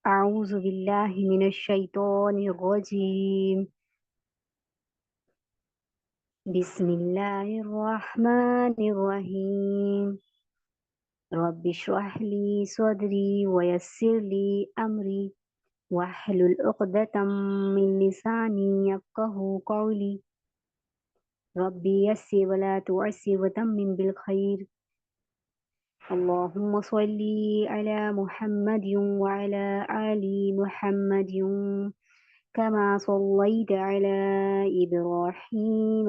أعوذ بالله من الشيطان الرجيم بسم الله الرحمن الرحيم رب اشرح لي صدري ويسر لي أمري واحلل عقدة من لساني يفقه قولي ربي يسر ولا تعسر وتمم بالخير اللهم صل على محمد وعلى آل محمد كما صليت على إبراهيم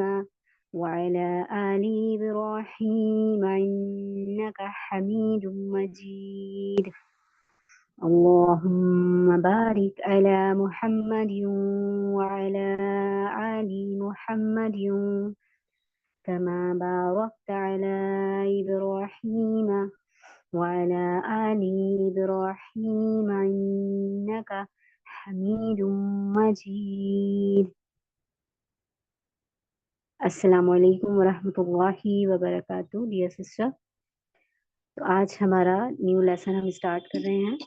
وعلى آل إبراهيم إنك حميد مجيد اللهم بارك على محمد وعلى آل محمد كما باركت على إبراهيم وعلى آل إبراهيم إنك حميد مجيد السلام علیکم ورحمۃ اللہ وبرکاتہ ڈیئر سسٹر. تو آج ہمارا نیو لیسن ہم اسٹارٹ کر رہے ہیں.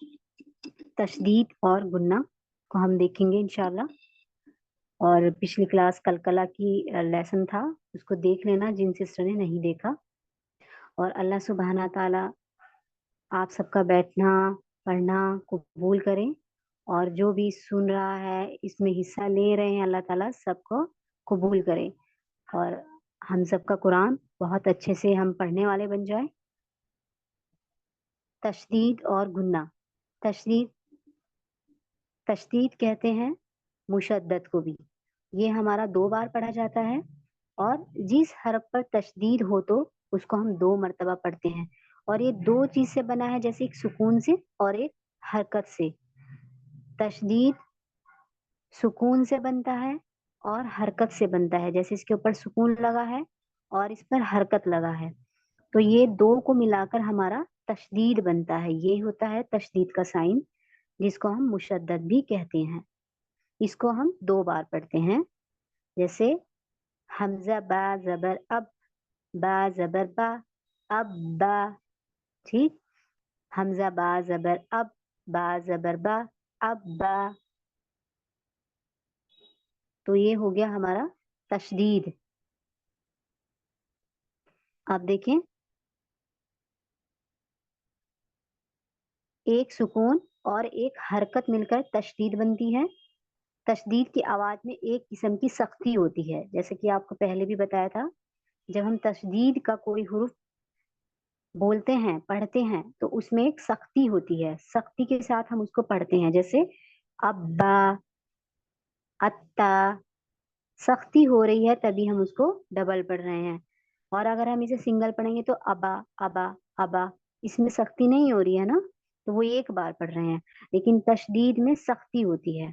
تشدید اور گنہ کو ہم دیکھیں گے انشاءاللہ. اور پچھلی کلاس کلکلہ کی لیسن تھا، اس کو دیکھ لینا جن سسٹر نے نہیں دیکھا. اور اللہ سبحانہ تعالی آپ سب کا بیٹھنا پڑھنا قبول کریں، اور جو بھی سن رہا ہے اس میں حصہ لے رہے ہیں اللہ تعالیٰ سب کو قبول کرے، اور ہم سب کا قرآن بہت اچھے سے ہم پڑھنے والے بن جائیں. تشدید اور گنہ. تشدید کہتے ہیں مشدد کو بھی. یہ ہمارا 2 بار پڑھا جاتا ہے، اور جس حرف پر تشدید ہو تو اس کو ہم 2 مرتبہ پڑھتے ہیں. اور یہ 2 چیز سے بنا ہے، جیسے ایک سکون سے اور ایک حرکت سے. تشدید سکون سے بنتا ہے اور حرکت سے بنتا ہے، جیسے اس کے اوپر سکون لگا ہے اور اس پر حرکت لگا ہے، تو یہ 2 کو ملا کر ہمارا تشدید بنتا ہے. یہ ہوتا ہے تشدید کا سائن، جس کو ہم مشدد بھی کہتے ہیں. اس کو ہم 2 بار پڑھتے ہیں، جیسے حمزہ با زبر اب، با زبر با، اب با. ٹھیک، حمزہ با زبر اب، با زبر با، اب با. تو یہ ہو گیا ہمارا تشدید. آپ دیکھیں، ایک سکون اور ایک حرکت مل کر تشدید بنتی ہے. تشدید کی آواز میں ایک قسم کی سختی ہوتی ہے، جیسے کہ آپ کو پہلے بھی بتایا تھا، جب ہم تشدید کا کوئی حرف بولتے ہیں پڑھتے ہیں تو اس میں ایک سختی ہوتی ہے، سختی کے ساتھ ہم اس کو پڑھتے ہیں. جیسے ابا، اتا، سختی ہو رہی ہے تبھی ہم اس کو ڈبل پڑھ رہے ہیں. اور اگر ہم اسے سنگل پڑھیں گے تو ابا ابا ابا، اس میں سختی نہیں ہو رہی ہے نا، تو وہ ایک بار پڑھ رہے ہیں. لیکن تشدید میں سختی ہوتی ہے.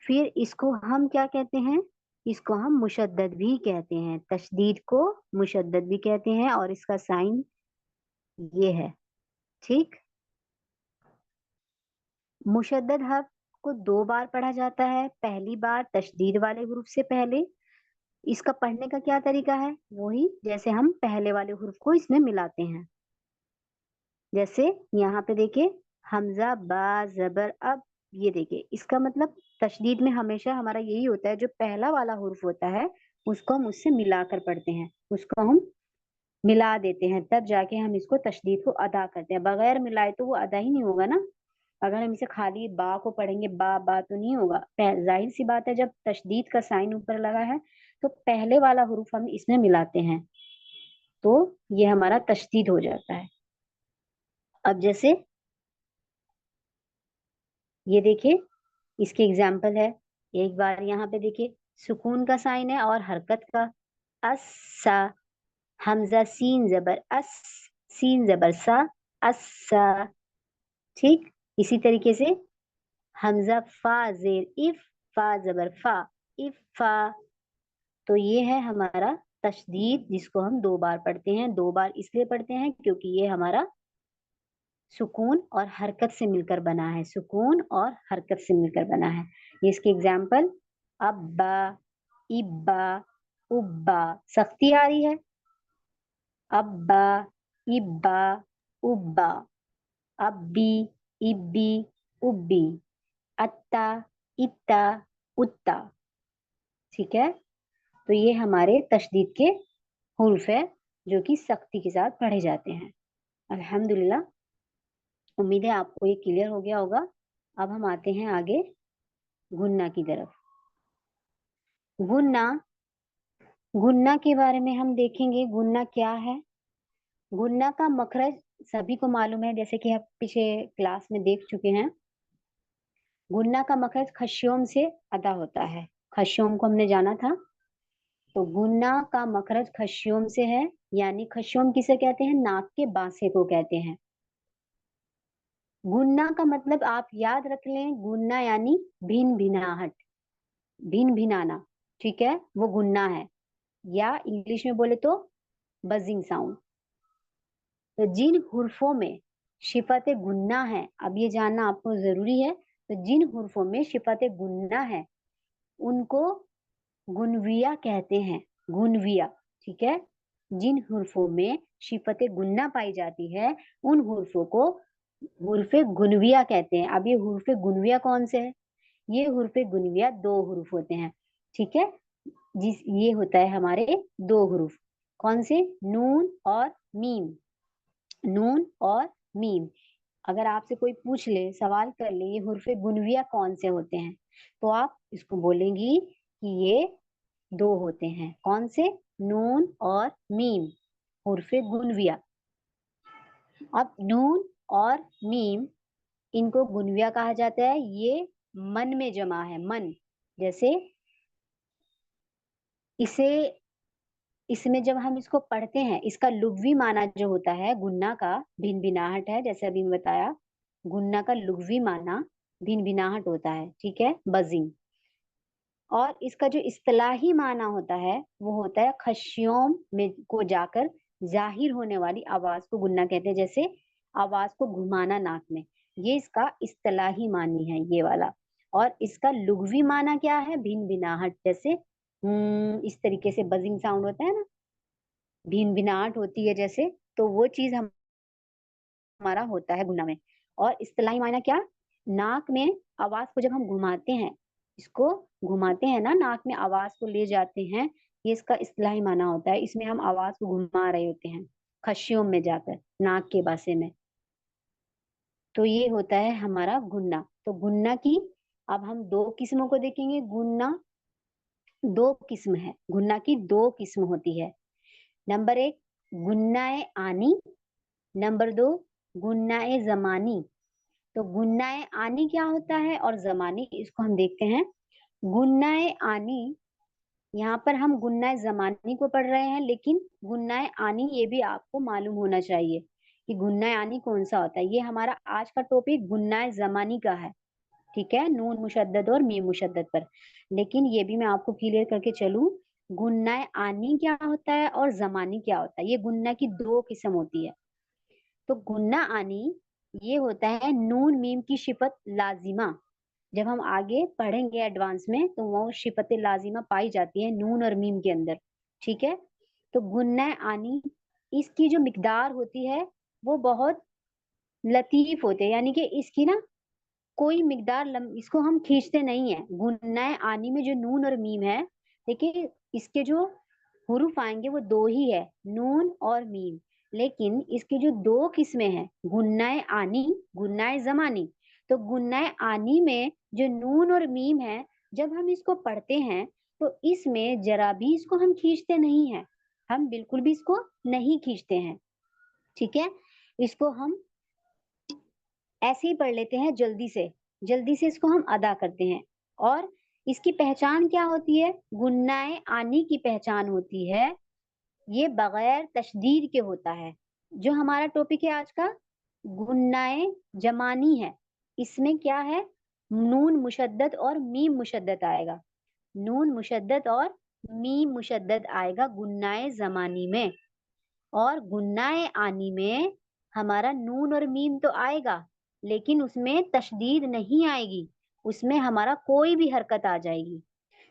پھر اس کو ہم کیا کہتے ہیں؟ اس کو ہم مشدد بھی کہتے ہیں. تشدید کو مشدد بھی کہتے ہیں، اور اس کا سائن یہ ہے. ٹھیک، مشدد حرف کو 2 بار پڑھا جاتا ہے. پہلی بار تشدید والے حروف سے پہلے. اس کا پڑھنے کا کیا طریقہ ہے؟ وہی جیسے ہم پہلے والے حروف کو اس میں ملاتے ہیں. جیسے یہاں پہ دیکھیں، حمزہ با زبر اب. یہ دیکھیں، اس کا مطلب تشدید میں ہمیشہ ہمارا یہی ہوتا ہے، جو پہلا والا حرف ہوتا ہے اس کو ہم اس سے ملا کر پڑھتے ہیں، اس کو ہم ملا دیتے ہیں، تب جا کے ہم اس کو تشدید کو ادا کرتے ہیں. بغیر ملائے تو وہ ادا ہی نہیں ہوگا نا. اگر ہم اسے خالی با کو پڑھیں گے، با با تو نہیں ہوگا. ظاہر سی بات ہے، جب تشدید کا سائن اوپر لگا ہے تو پہلے والا حروف ہم اس میں ملاتے ہیں، تو یہ ہمارا تشدید ہو جاتا ہے. اب جیسے یہ دیکھیں، اس کی اگزامپل ہے. ایک بار یہاں پہ دیکھیں، سکون کا سائن ہے اور حرکت کا. اسا، حمزہ سین زبر اس، سین زبر سا، اسا. ٹھیک، اسی طریقے سے حمزہ فا زیر اف، فا زبر فا، افا. تو یہ ہے ہمارا تشدید، جس کو ہم 2 بار پڑھتے ہیں. 2 بار اس لیے پڑھتے ہیں کیونکہ یہ ہمارا سکون اور حرکت سے مل کر بنا ہے. سکون اور حرکت سے مل کر بنا ہے. یہ اس کی اگزامپل، ابا، ابا، ابا. سختی آ رہی ہے، ابا، ابا، ابا. ابی، ابی، उब्बी, अत्ता, इत्ता, उत्ता। ठीक है, तो ये हमारे तशदीद के हुर्फ है जो कि सख्ती के साथ पढ़े जाते हैं। अल्हम्दुलिल्लाह, उम्मीद है आपको ये क्लियर हो गया होगा। अब हम आते हैं आगे गुन्ना की तरफ। गुन्ना, गुन्ना के बारे में हम देखेंगे गुन्ना क्या है। गुन्ना का मखरज सभी को मालूम है, जैसे कि आप पीछे क्लास में देख चुके हैं। गुन्ना का मखरज खश्योम से अदा होता है। खश्योम को हमने जाना था, तो गुन्ना का मखरज खश्योम से है, यानी खश्योम किसे कहते हैं, नाक के बांसे को कहते हैं। गुन्ना का मतलब आप याद रख लें, गुन्ना यानी भिन भिनाहट, भिन भिनाना, ठीक है, वो गुन्ना है। या इंग्लिश में बोले तो बजिंग साउंड। तो जिन हुर्फों में शिफत गुन्ना है, अब ये जानना आपको जरूरी है, तो जिन हुर्फों में शिफत गुन्ना है उनको गुनविया कहते हैं। गुनविया, ठीक है, जिन हुर्फों में शिफत गुन्ना पाई जाती है उन हुर्फों को हुर्फे गुनविया कहते हैं। अब ये हुर्फे गुनविया कौन से है, ये हुर्फे गुनविया दो हुरूफ होते हैं। ठीक है, जिस ये होता है हमारे दो हुरूफ, कौन से, नून और मीम। नून और मीम, अगर आपसे कोई पूछ ले, सवाल कर ले ये हुर्फे गुनविया कौन से होते हैं, तो आप इसको बोलेंगी कि ये दो होते हैं। कौन से, नून और मीम, हुर्फे गुनविया। अब नून और मीम, इनको गुनविया कहा जाता है। ये मन में जमा है, मन, जैसे इसे, इसमें जब हम इसको पढ़ते हैं, इसका लुग़वी माना जो होता है गुन्ना का, भिन भिनाहट है, जैसे अभी मैं बताया, गुन्ना का लुग़वी माना भिन भिनाहट होता है, ठीक है, बजिंग। और इसका जो इस्तिलाही माना होता है वो होता है खश्योम में को जाकर जाहिर होने वाली आवाज को गुन्ना कहते हैं, जैसे आवाज को घुमाना नाक में, ये इसका इस्तिलाही मानी है ये वाला। और इसका लुग़वी माना क्या है, भिन भिनाहट, जैसे इस तरीके से बजिंग साउंड होता है ना, भिन भिनाहट होती है जैसे, तो वो चीज हमारा होता है गुन्ना में। और इस्तिलाही मायना क्या, नाक में आवाज को जब हम घुमाते हैं, इसको घुमाते हैं ना, नाक में आवाज को ले जाते हैं, ये इसका इस्तिलाही माना होता है। इसमें हम आवाज को घुमा रहे होते हैं खशियों में जाकर, नाक के बासे में। तो ये होता है हमारा गुन्ना। तो गुन्ना की अब हम दो किस्मों को देखेंगे। गुन्ना दो किस्म है, गुन्ना की दो किस्म होती है। नंबर एक, गुन्नाए आनी। नंबर दो, गुन्नाए जमानी। तो गुन्नाए आनी क्या होता है और जमानी, इसको हम देखते हैं। गुन्नाए आनी, यहाँ पर हम गुन्नाए जमानी को पढ़ रहे हैं, लेकिन गुन्नाए आनी ये भी आपको मालूम होना चाहिए कि गुन्नाए आनी कौन सा होता है। ये हमारा आज का टॉपिक गुन्नाए जमानी का है, ठीक है, नून मुशद्दद और मीम मुशद्दद पर। लेकिन ये भी मैं आपको क्लियर करके चलूं, गुन्नाए आनी क्या होता है और जमानी क्या होता है। ये गुन्ना की दो किस्म होती है। तो गुन्ना आनी ये होता है नून मीम की शिफत लाजिमा। जब हम आगे पढ़ेंगे एडवांस में तो वो शिफत लाजिमा पाई जाती है नून और मीम के अंदर, ठीक है। तो गुन्ना आनी, इसकी जो मिकदार होती है वो बहुत लतीफ होते हैं, यानी कि इसकी ना कोई मिकदार इसको हम खींचते नहीं है। गुन्ना आनी में जो नून और मीम है, देखिए इसके जो हुरूफ आएंगे वो दो ही है, नून और मीम। लेकिन इसकी जो दो किस्में हैं, गुन्नाए आनी, गुन्नाए जमानी। तो गुन्नाए आनी में जो नून और मीम है, जब हम इसको पढ़ते हैं तो इसमें जरा भी इसको हम खींचते नहीं है, हम बिल्कुल भी इसको नहीं खींचते हैं, ठीक है। इसको हम ऐसे ही पढ़ लेते हैं, जल्दी से इसको हम अदा करते हैं। और इसकी पहचान क्या होती है, गुन्नाए आनी की पहचान होती है, ये बगैर तशदीद के होता है। जो हमारा टॉपिक है आज का, गुन्नाए जमानी है, इसमें क्या है, नून मुशद्दद और मीम मुशद्दद आएगा, नून मुशद्दद और मीम मुशद्दद आएगा गुन्नाए जमानी में। और गुन्नाए आनी में हमारा नून और मीम तो आएगा, लेकिन उसमें तशदीद नहीं आएगी, उसमें हमारा कोई भी हरकत आ जाएगी।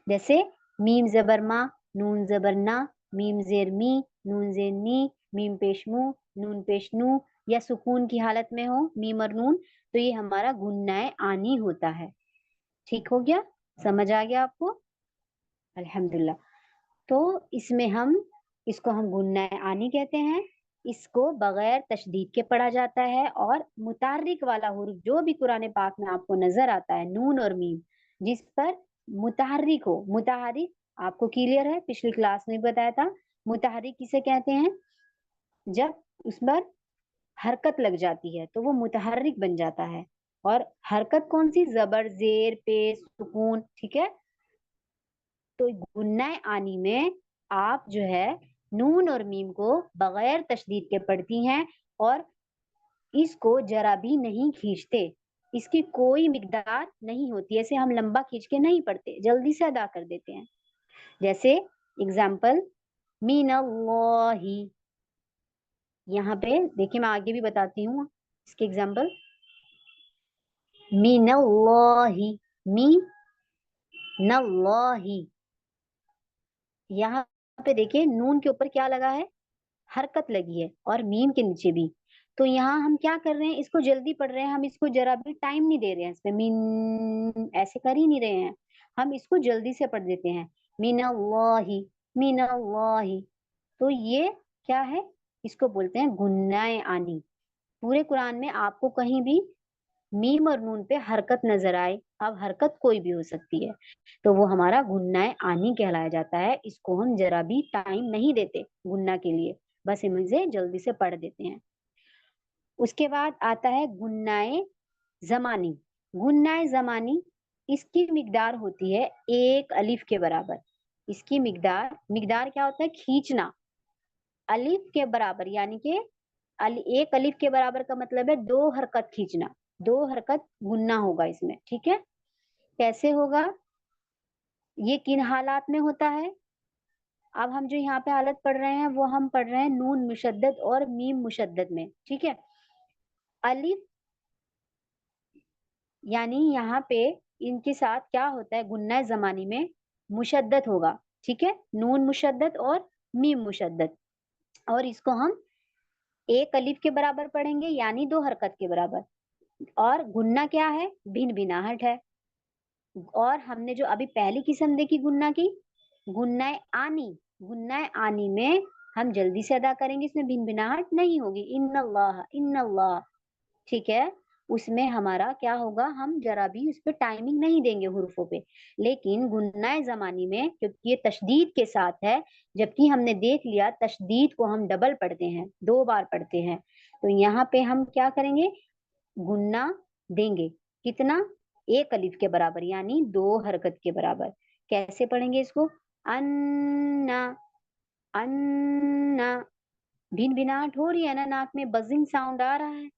जैसे मीम जबर मा, नून जबर ना, मीम जेर मी, नून जेर नी, मीम पेश मू, नून पेश नू, या सुकून की हालत में हो, मीम और नून, तो ये हमारा गुन्नाए आनी होता है। ठीक हो गया? समझ आ गया आपको? अल्हम्दुलिल्लाह। तो इसको हम गुन्नाए आनी कहते हैं। इसको बगैर तशदीद के पढ़ा जाता है और मुतहर्रिक वाला हुर्फ जो भी कुरान पाक में आपको नजर आता है, नून और मीम, जिस पर मुतहर्रिक हो, मुतहर्रिक आपको क्लियर है, पिछली क्लास में बताया था। मुतहर्रिक किसे कहते हैं? जब उस पर हरकत लग जाती है तो वो मुतहर्रिक बन जाता है। और हरकत कौन सी? जबर, जेर, पेश, सुकून। ठीक है? तो गुन्नाए आनी में आप जो है नून और मीम को बगैर तशदीद के पढ़ती हैं और इसको जरा भी नहीं खींचते। इसकी कोई मिकदार नहीं होती, ऐसे हम लंबा खींच के नहीं पढ़ते, जल्दी से अदा कर देते हैं। जैसे एग्जाम्पल, मीनल्लाही, यहाँ पे देखिए मैं आगे भी बताती हूँ इसके एग्जाम्पल। मीनल्लाही, मीनल्लाही, यहाँ पे देखिए नून के ऊपर क्या लगा है? हरकत लगी है और मीम के नीचे भी। तो यहाँ हम क्या कर रहे हैं? इसको जल्दी पढ़ रहे हैं, हम इसको जरा भी टाइम नहीं दे रहे हैं, इसमें मीन ऐसे कर ही नहीं रहे हैं, हम इसको जल्दी से पढ़ देते हैं। मीनल्लाही, मीनल्लाही। तो ये क्या है? इसको बोलते हैं गुन्नाए आनी। पूरे कुरान में आपको कहीं भी मीम और नून पे हरकत नजर आए, अब हरकत कोई भी हो सकती है, तो वो हमारा गुन्नाए आनी कहलाया जाता है। इसको हम जरा भी टाइम नहीं देते गुन्ना के लिए, बस इसे जल्दी से पढ़ देते हैं। उसके बाद आता है गुन्नाए जमानी। गुन्नाए जमानी, इसकी मिकदार होती है एक अलिफ के बराबर। इसकी मिकदार, मिकदार क्या होता है? खींचना। अलिफ के बराबर यानी कि एक अलिफ के बराबर का मतलब है दो हरकत खींचना, दो हरकत गुन्ना होगा इसमें। ठीक है? कैसे होगा? ये किन हालात में होता है? अब हम जो यहाँ पे हालत पढ़ रहे हैं वो हम पढ़ रहे हैं नून मुशद्दद और मीम मुशद्दद में। ठीक है? अलिफ यानी यहाँ पे इनके साथ क्या होता है? गुन्ना जमानी में मुशद्दद होगा। ठीक है? नून मुशद्दद और मीम मुशद्दद। और इसको हम एक अलिफ के बराबर पढ़ेंगे यानी दो हरकत के बराबर। और गुन्ना क्या है? भिन भिनाहट है। और हमने जो अभी पहली किस्म देखी गुन्ना की, गुन्नाए आनी, गुन्नाए आनी में हम जल्दी से अदा करेंगे, इसमें भिन भिनाहट नहीं होगी। इन्नल्लाह, इन्नल्लाह। ठीक है? उसमें हमारा क्या होगा? हम जरा भी उस पे टाइमिंग नहीं देंगे हुर्फों पे। लेकिन गुन्नाए जमानी में क्योंकि ये तशदीद के साथ है, जबकि हमने देख लिया तशदीद को हम डबल पढ़ते हैं, दो बार पढ़ते हैं, तो यहाँ पे हम क्या करेंगे? गुन्ना देंगे। कितना? एक अलिफ के बराबर यानी दो हरकत के बराबर। कैसे पढ़ेंगे इसको? अन्ना, अन्ना। भिन भिनाहट हो रही है ना, नाक में बजिंग साउंड आ रहा है।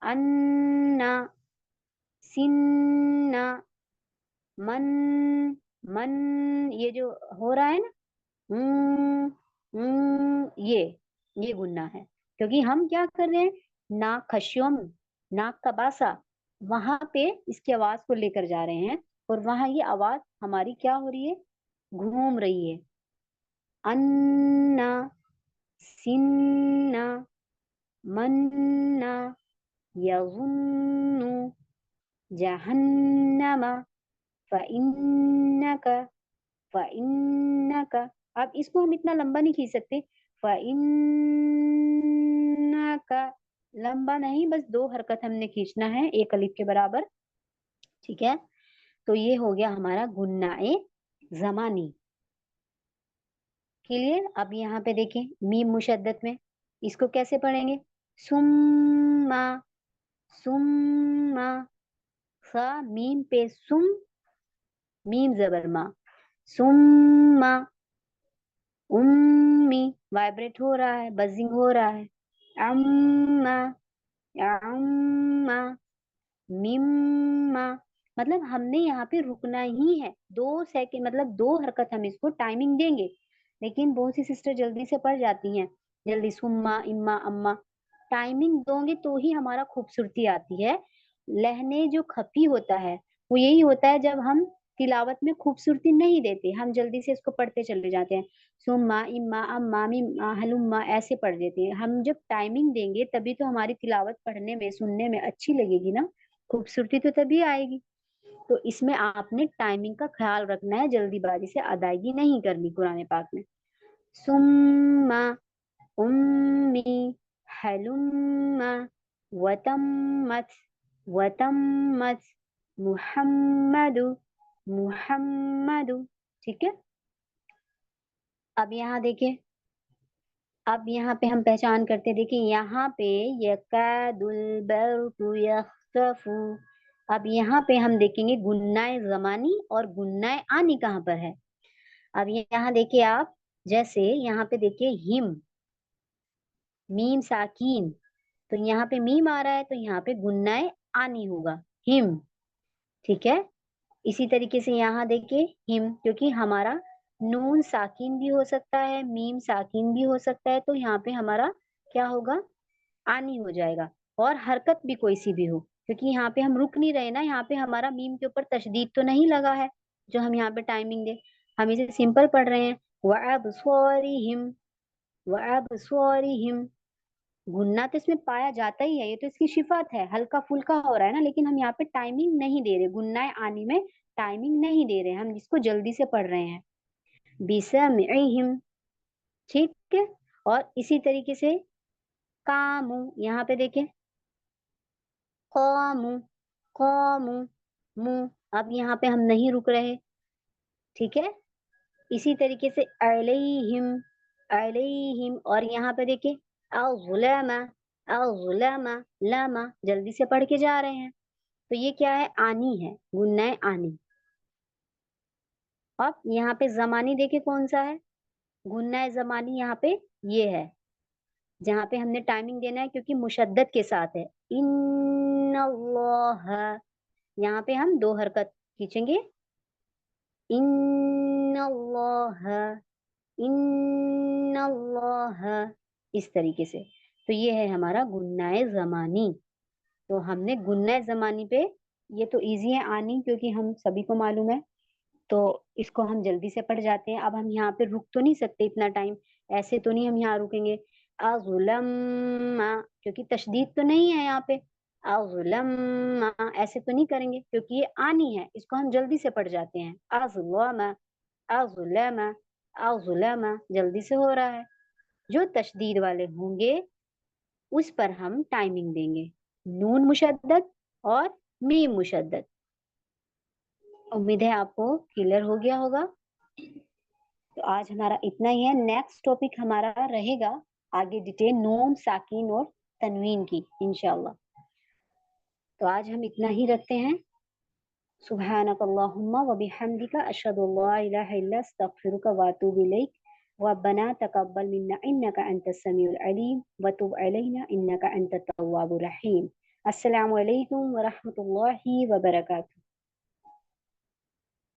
अन्ना, सिन्ना, मन, मन, ये जो हो रहा है ना, ये गुन्ना है। क्योंकि हम क्या कर रहे हैं? नाक खश्योम, नाक का बासा, वहां पे इसकी आवाज को लेकर जा रहे हैं और वहां ये आवाज हमारी क्या हो रही है? घूम रही है। अन्ना, सिन्ना, मन्ना, यजुन्नु, जहन्नमा, फइन्नका, फइन्नका। अब इसको हम इतना लंबा नहीं खींच सकते। फइन्नका लंबा नहीं, बस दो हरकत हमने खींचना है एक अलिफ के बराबर। ठीक है? तो ये हो गया हमारा गुन्नाए जमानी। क्लियर? अब यहाँ पे देखें मीम मुशद्दद में इसको कैसे पढ़ेंगे? सुम्मा, सुम्मा, सा मीम पे सुम, मीम जबर मा, सुम्मा, उम्मी, वाइब्रेट हो रहा है, बजिंग हो रहा है। अम्मा, अम्मा, मिम्मा। मतलब हमने यहाँ पे रुकना ही है, 2 सेकंड, मतलब दो हरकत हम इसको टाइमिंग देंगे। लेकिन बहुत सी सिस्टर जल्दी से पढ़ जाती हैं, जल्दी सुम्मा, इम्मा, अम्मा। टाइमिंग दोगे तो ही हमारा खूबसूरती आती है। लहने जो खफी होता है वो यही होता है जब हम तिलावत में खूबसूरती नहीं देते, हम जल्दी से इसको पढ़ते चले जाते हैं। सुम्मा, इम्मा, अम्मा, मिम्मा, हलुम्मा ऐसे पढ़ देते हैं। हम जब टाइमिंग देंगे तभी तो हमारी तिलावत पढ़ने में, सुनने में अच्छी लगेगी ना, खूबसूरती तो तभी आएगी। तो इसमें आपने टाइमिंग का ख्याल रखना है, जल्दीबाजी से अदायगी नहीं करनी कुरान पाक में। सुम्मा, उम्मी, हलुम्मा, वतम्मत, वतम्मत, मुहम्मदु, मुहम्मदु। ठीक है। अब यहाँ देखिए, अब यहाँ पे हम पहचान करते हैं, देखिए यहाँ पे यकादुल बर्कु यख्तफु। अब यहाँ पे हम देखेंगे गुन्नाए जमानी और गुन्नाए आनी कहाँ पर है। अब यहाँ देखिए आप, जैसे यहाँ पे देखिए हिम, मीम साकीन, तो यहाँ पे मीम आ रहा है तो यहाँ पे गुन्नाए आनी होगा, हिम। ठीक है। इसी तरीके से यहाँ देखिए हिम, क्योंकि हमारा नून साकिन भी हो सकता है, मीम साकिन भी हो सकता है, तो यहाँ पे हमारा क्या होगा, आनी हो जाएगा। और हरकत भी कोई सी भी हो, क्योंकि यहाँ पे हम रुक नहीं रहे ना, यहाँ पे हमारा मीम के ऊपर तशदीद तो नहीं लगा है जो हम यहाँ पे टाइमिंग दे, हम इसे सिंपल पढ़ रहे हैं। वअबस्वारिहिम, वअबस्वारिहिम, गुन्ना तो इसमें पाया जाता ही है, ये तो इसकी सिफात है, हल्का फुल्का हो रहा है ना, लेकिन हम यहाँ पे टाइमिंग नहीं दे रहे, गुन्ना आनी में टाइमिंग नहीं दे रहे, हम जिसको जल्दी से पढ़ रहे हैं। बिसमिहिम। ठीक है। और इसी तरीके से कामू, यहाँ पे देखें कामू, कामू, मुंह, अब यहाँ पे हम नहीं रुक रहे। ठीक है। इसी तरीके से अलैहिम, अलैहिम, और यहाँ पे देखिए अज़लमा, अज़लमा, लामा, जल्दी से पढ़ के जा रहे हैं, तो ये क्या है, आनी है, गुन्नाए आनी। अब यहाँ पे जमानी देखिए कौन सा है, गुन्नाए जमानी यहाँ पे ये है, जहाँ पे हमने टाइमिंग देना है क्योंकि मुशद्दद के साथ है। इन्नल्लाह, यहाँ पे हम दो हरकत खींचेंगे, इन्नल्लाह, इन्नल्लाह, इस तरीके से। तो ये है हमारा गुन्नाए जमानी। तो हमने गुन्नाए जमानी पे, ये तो इजी है आनी क्योंकि हम सभी को मालूम है, तो इसको हम जल्दी से पढ़ जाते हैं। अब हम यहाँ पे रुक तो नहीं सकते इतना टाइम, ऐसे तो नहीं हम यहाँ रुकेंगे। अज़ुलम्मा, क्योंकि तशदीद तो नहीं है यहाँ पे, अज़ुलम्मा ऐसे तो नहीं करेंगे क्योंकि ये आनी है, इसको हम जल्दी से पढ़ जाते हैं। अज़ुलमा, अज़ुलमा, अज़ुलमा, जल्दी से हो रहा है। जो तशदीद वाले होंगे उस पर हम टाइमिंग देंगे, नून मुशद्दद और मीम मुशद्दद। उम्मीद है आपको क्लियर हो गया होगा। तो आज हमारा इतना ही है, नेक्स्ट टॉपिक हमारा रहेगा आगे डिटेल नून साकिन और तनवीन की इंशाल्लाह। तो आज हम इतना ही रखते हैं। सुब्हानक अल्लाहुम्मा व बिहम्दिका अशहदु अल्ला इलाहा इल्ला अस्तगफिरुका व अतूबु इलैक रब्बना तक़ब्बल मिन्ना इन्नका अंतस समीउल अलीम व तुब अलैना इन्नका अंतत तव्वाबुर रहीम। अस्सलामु अलैकुम व रहमतुल्लाहि व बरकातुहू।